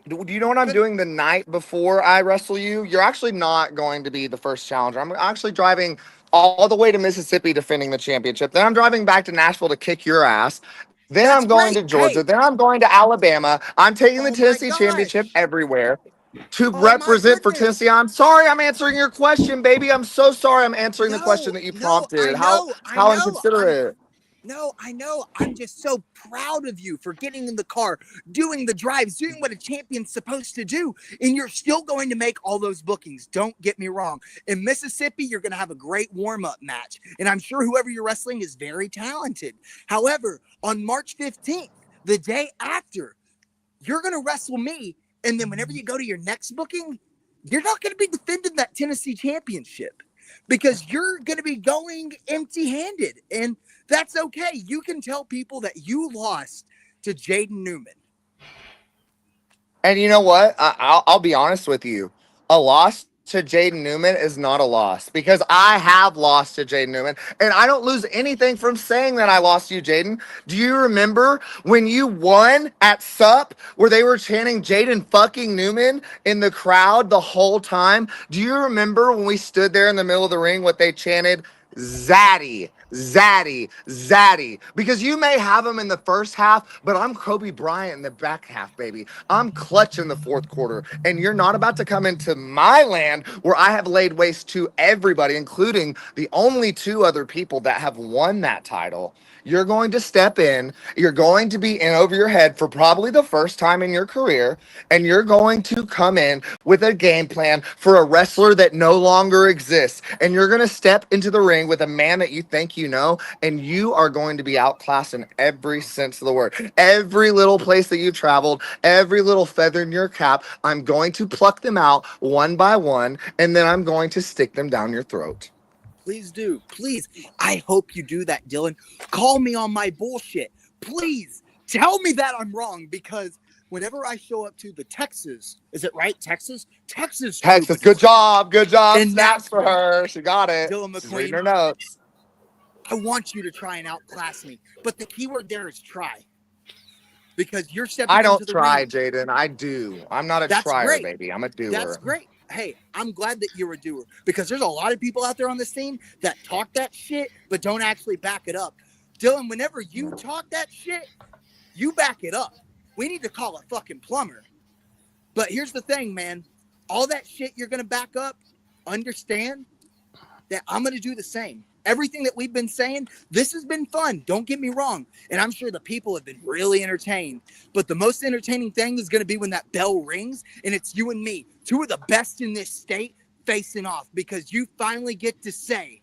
C: Do you know what I'm doing the night before I wrestle you? You're actually not going to be the first challenger. I'm actually driving all the way to Mississippi defending the championship. Then I'm driving back to Nashville to kick your ass. Then
D: That's
C: I'm going
D: great.
C: to Georgia.
D: Hey,
C: Then I'm going to Alabama. I'm taking the
D: oh my
C: Tennessee championship
D: gosh.
C: everywhere to
D: Oh my
C: represent for
D: goodness.
C: Tennessee. I'm sorry I'm answering your question, baby. I'm so sorry I'm answering the question
D: No,
C: that you
D: no,
C: prompted.
D: I
C: How
D: know, I
C: how
D: know.
C: inconsiderate.
D: I know. I'm just so proud of you for getting in the car, doing the drives, doing what a champion's supposed to do. And you're still going to make all those bookings. Don't get me wrong. In Mississippi, you're going to have a great warm-up match. And I'm sure whoever you're wrestling is very talented. However, on March 15th, the day after, you're going to wrestle me. And then whenever you go to your next booking, you're not going to be defending that Tennessee championship because you're going to be going empty-handed. And that's okay. You can tell people that you lost to Jaden Newman.
C: And you know what? I'll be honest with you. A loss to Jaden Newman is not a loss because I have lost to Jaden Newman, and I don't lose anything from saying that I lost to you, Jaden. Do you remember when you won at SUP where they were chanting Jaden fucking Newman in the crowd the whole time? Do you remember when we stood there in the middle of the ring, what they chanted? Zaddy, Zaddy, Zaddy. Because you may have him in the first half, but I'm Kobe Bryant in the back half, baby. I'm clutch in the fourth quarter. And you're not about to come into my land where I have laid waste to everybody, including the only two other people that have won that title. You're going to step in. You're going to be in over your head for probably the first time in your career. And you're going to come in with a game plan for a wrestler that no longer exists. And you're going to step into the ring with a man that you think you know. And you are going to be outclassed in every sense of the word. Every little place that you've traveled, every little feather in your cap, I'm going to pluck them out one by one. And then I'm going to stick them down your throat.
D: Please do. Please. I hope you do that, Dillon. Call me on my bullshit. Please tell me that I'm wrong because whenever I show up to the Texas, is it right? Texas? Texas.
C: Good job. Good job.
D: And
C: Snaps for her. She got it.
D: Dillon
C: She's reading
D: McQueen.
C: her notes.
D: I want you to try and outclass me. But the key word there is try. Because you're stepping
C: I
D: into
C: don't
D: the
C: try,
D: ring.
C: Jaden. I do. I'm not a
D: That's
C: trier,
D: great.
C: baby. I'm a doer.
D: That's great. Hey, I'm glad that you're a doer because there's a lot of people out there on the scene that talk that shit but don't actually back it up. Dillon, whenever you talk that shit, you back it up. We need to call a fucking plumber. But here's the thing, man. All that shit you're going to back up, understand that I'm going to do the same. Everything that we've been saying, this has been fun. Don't get me wrong. And I'm sure the people have been really entertained. But the most entertaining thing is going to be when that bell rings and it's you and me, two of the best in this state, facing off, because you finally get to say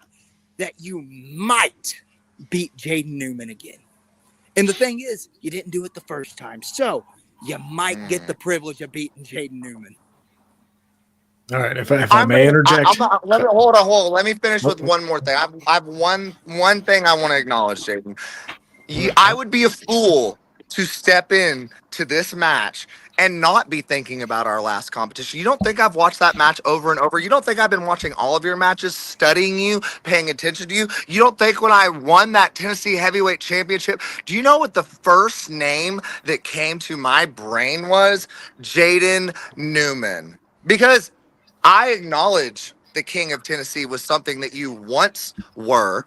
D: that you might beat Jaden Newman again. And the thing is, you didn't do it the first time. So you might get the privilege of beating Jaden Newman.
B: All right, if I may interject.
C: Hold on. Let me finish with one more thing. I've one thing I want to acknowledge, Jaden. I would be a fool to step in to this match and not be thinking about our last competition. You don't think I've watched that match over and over? You don't think I've been watching all of your matches, studying you, paying attention to you? You don't think when I won that Tennessee Heavyweight Championship, do you know what the first name that came to my brain was? Jaden Newman. Because I acknowledge the King of Tennessee was something that you once were,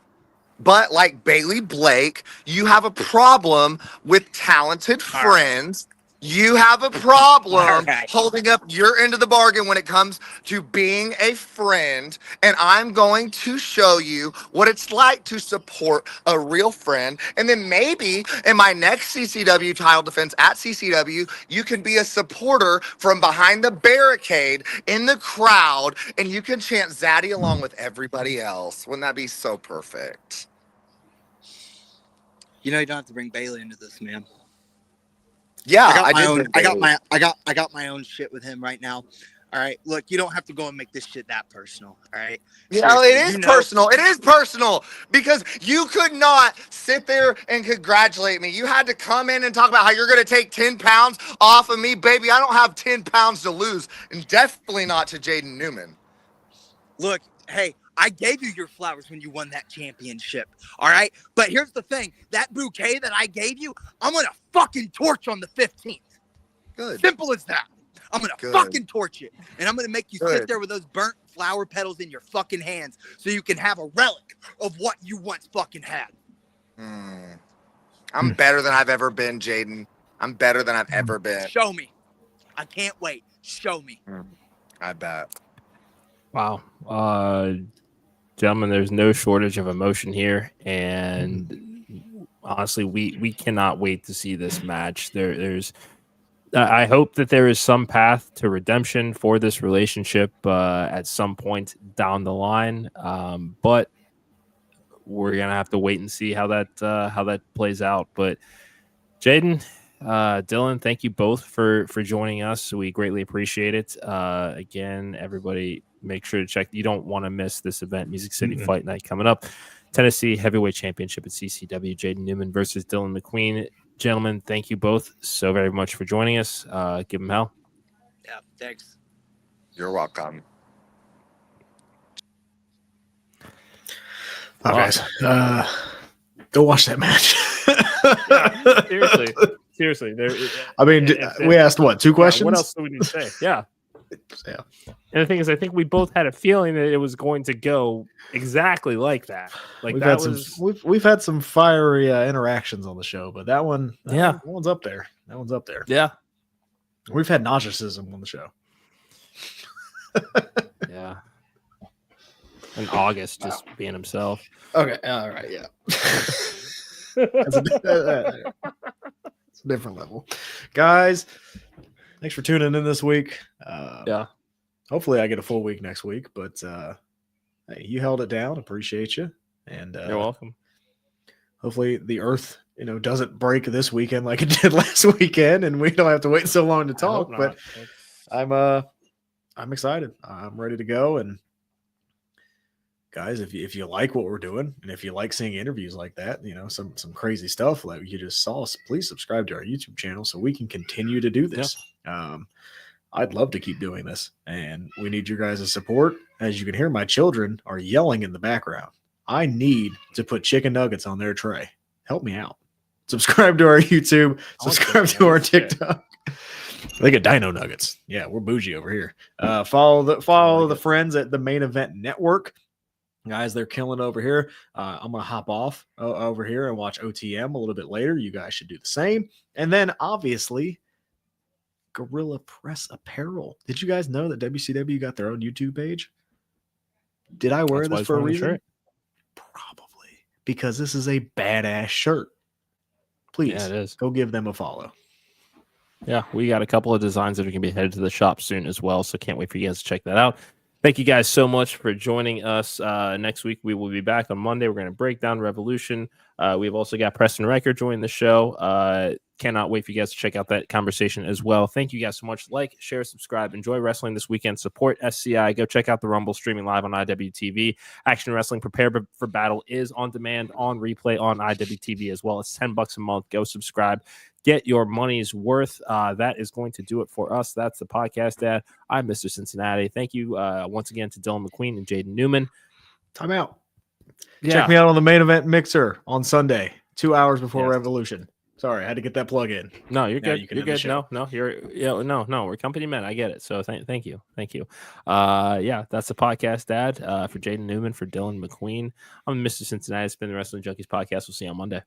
C: but like Bailey Blake, you have a problem with talented friends. You have a problem holding up your end of the bargain when it comes to being a friend, and I'm going to show you what it's like to support a real friend. And then maybe in my next CCW title defense at CCW, you can be a supporter from behind the barricade in the crowd, and you can chant Zaddy along with everybody else. Wouldn't that be so perfect?
D: You know, you don't have to bring Bailey into this, man.
C: Yeah,
D: I got my own shit with him right now. All right, look, you don't have to go and make this shit that personal. All right.
C: Yeah, it is personal. It is personal because you could not sit there and congratulate me. You had to come in and talk about how you're going to take 10 pounds off of me, baby. I don't have 10 pounds to lose, and definitely not to Jaden Newman.
D: Look, hey, I gave you your flowers when you won that championship, all right? But here's the thing. That bouquet that I gave you, I'm going to fucking torch on the 15th.
C: Good.
D: Simple as that. I'm going to fucking torch it. And I'm going to make you sit there with those burnt flower petals in your fucking hands so you can have a relic of what you once fucking had.
C: I'm better than I've ever been, Jaden. I'm better than I've ever been.
D: Show me. I can't wait. Show me.
C: I bet.
A: Wow. Gentlemen, there's no shortage of emotion here, and honestly, we cannot wait to see this match. I hope that there is some path to redemption for this relationship at some point down the line, but we're gonna have to wait and see how that plays out. But Jaden, Dillon, thank you both for joining us. We greatly appreciate it. Again, everybody, make sure to check. You don't want to miss this event, Music City Fight Night, coming up. Tennessee Heavyweight Championship at CCW. Jaden Newman versus Dillon McQueen. Gentlemen, thank you both so very much for joining us. Give them hell.
D: Yeah, thanks.
C: You're welcome.
B: Guys, go watch that match.
A: Yeah, seriously.
B: I mean, we asked what, 2 questions?
A: What else do we need to say? Yeah. And the thing is, I think we both had a feeling that it was going to go exactly like that. Like
B: we've had some fiery interactions on the show, but that one's up there. That one's up there.
A: Yeah.
B: We've had narcissism on the show.
A: Yeah. And August just being himself.
B: Okay. All right. Yeah. It's a different level. Guys, thanks for tuning in this week.
A: Yeah.
B: Hopefully I get a full week next week, but hey, you held it down. Appreciate you. And
A: you're welcome.
B: Hopefully the earth, doesn't break this weekend like it did last weekend, and we don't have to wait so long to talk. But I'm excited. I'm ready to go. And guys, if you like what we're doing, and if you like seeing interviews like that, some crazy stuff like you just saw, please subscribe to our YouTube channel so we can continue to do this. Yeah. I'd love to keep doing this, and we need your guys' support. As you can hear, my children are yelling in the background. I need to put chicken nuggets on their tray. Help me out. Subscribe to our YouTube. Subscribe to our TikTok. They get Dino Nuggets. Yeah, we're bougie over here. Follow the friends at the Main Event Network. Guys, they're killing over here. I'm going to hop off over here and watch OTM a little bit later. You guys should do the same. And then, obviously, Gorilla Press Apparel. Did you guys know that WCW got their own YouTube page? Did I wear
A: That's why
B: this
A: he's
B: for a
A: wearing the
B: reason?
A: shirt.
B: Probably because this is a badass shirt. Please
A: Yeah, it is.
B: go give them a follow.
A: Yeah, we got a couple of designs that are going to be headed to the shop soon as well, so can't wait for you guys to check that out. Thank you guys so much for joining us. Next week, we will be back on Monday. We're going to break down Revolution. We've also got Preston Riker joining the show. Cannot wait for you guys to check out that conversation as well. Thank you guys so much. Like, share, subscribe. Enjoy wrestling this weekend. Support SCI. Go check out the Rumble streaming live on IWTV. Action Wrestling Prepare for Battle is on demand, on replay on IWTV as well. It's $10 a month. Go subscribe. Get your money's worth. That is going to do it for us. That's the podcast, Dad. I'm Mr. Cincinnati. Thank you once again to Dillon McQueen and Jaden Newman.
B: Time out.
A: Yeah.
B: Check me out on the Main Event Mixer on Sunday, 2 hours before
A: Yes.
B: Revolution. Sorry, I had to get that plug in.
A: No, you're
B: Now
A: good.
B: you can
A: You're
B: end the
A: good.
B: show.
A: No, we're company men. I get it. So thank you. Yeah, that's the podcast, Dad. For Jaden Newman, for Dillon McQueen. I'm Mr. Cincinnati. It's been the Wrestling Junkies podcast. We'll see you on Monday.